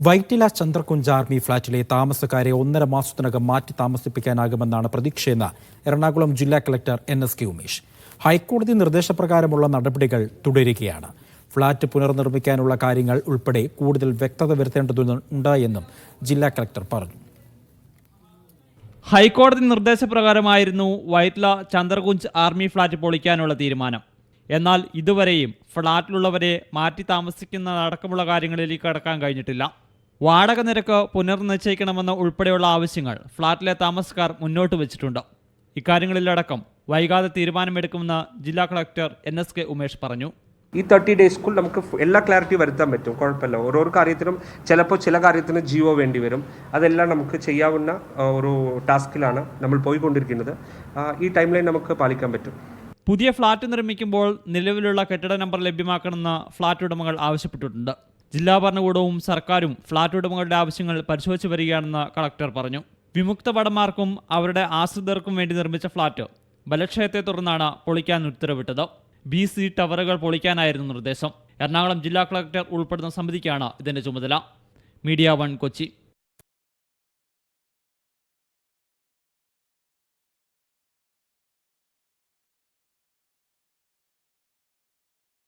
Vyttila Chandrakunj army ഫ്ളാറ്റിലെ താമസക്കാരെ 1.5 മാസത്തിനകം മാറ്റി താമസിപ്പിക്കാനാകുമെന്നാണ് പ്രതീക്ഷയെന്ന് എറണാകുളം ജില്ലാ കളക്ടർ NSK ഉമേഷ്. ഹൈക്കോടതി നിർദ്ദേശപ്രകാരമുള്ള നടപടികൾ തുടരുകയാണ്. ഫ്ളാറ്റ് പുനർനിർമ്മിക്കാനുള്ള കാര്യങ്ങൾ ഉൾപ്പെടെ കൂടുതൽ വ്യക്തത വരുത്തേണ്ടതുണ്ട് എന്നും ജില്ലാ കളക്ടർ പറഞ്ഞു. ഹൈക്കോടതി നിർദ്ദേശപ്രകാരമായിരുന്നു വൈറ്റില ചന്ദ്രകുഞ്ച് ആർമി ഫ്ളാറ്റ് പൊളിക്കാനുള്ള തീരുമാനം. എന്നാൽ ഇതുവരെയും ഫ്ളാറ്റിലുള്ളവരെ മാറ്റി താമസിക്കുന്നതടക്കമുള്ള കാര്യങ്ങളിലേക്ക് കടക്കാൻ കഴിഞ്ഞിട്ടില്ല. വാടക നിരക്ക് പുനർനിശ്ചയിക്കണമെന്ന ഉൾപ്പെടെയുള്ള ആവശ്യങ്ങൾ ഫ്ളാറ്റിലെ താമസക്കാർ മുന്നോട്ട് വെച്ചിട്ടുണ്ട്. ഇക്കാര്യങ്ങളിലടക്കം വൈകാതെ തീരുമാനമെടുക്കുമെന്ന് ജില്ലാ കളക്ടർ NSK ഉമേഷ് പറഞ്ഞു. ഈ 30 ഡേയ്സ്ക്കുള്ളിൽ നമുക്ക് എല്ലാ ക്ലാരിറ്റി വരുത്താൻ പറ്റും. കുഴപ്പമില്ല. ഓരോ കാര്യത്തിനും ചിലപ്പോൾ ചില കാര്യത്തിന് ജിയോ വേണ്ടി വരും. അതെല്ലാം നമുക്ക് ചെയ്യാവുന്ന ഒരു ടാസ്കിലാണ് നമ്മൾ പോയിക്കൊണ്ടിരിക്കുന്നത്. ഈ ടൈം ലൈൻ നമുക്ക് പാലിക്കാൻ പറ്റും. പുതിയ ഫ്ളാറ്റ് നിർമ്മിക്കുമ്പോൾ നിലവിലുള്ള കെട്ടിട നമ്പർ ലഭ്യമാക്കണമെന്ന് ഫ്ളാറ്റ് ഉടമകൾ ആവശ്യപ്പെട്ടിട്ടുണ്ട്. ജില്ലാ ഭരണകൂടവും സർക്കാരും ഫ്ളാറ്റ് ഉടമകളുടെ ആവശ്യങ്ങൾ പരിശോധിച്ചു വരികയാണെന്ന് കളക്ടർ പറഞ്ഞു. വിമുക്ത ഭടന്മാർക്കും അവരുടെ ആശ്രിതർക്കും വേണ്ടി നിർമ്മിച്ച ഫ്ളാറ്റ് ബലക്ഷയത്തെ തുടർന്നാണ് പൊളിക്കാൻ ഉത്തരവിട്ടത്. BC ടവറുകൾ പൊളിക്കാനായിരുന്നു നിർദ്ദേശം. എറണാകുളം ജില്ലാ കളക്ടർ ഉൾപ്പെടുന്ന സമിതിക്കാണ് ഇതിന്റെ ചുമതല. മീഡിയ 1 കൊച്ചി.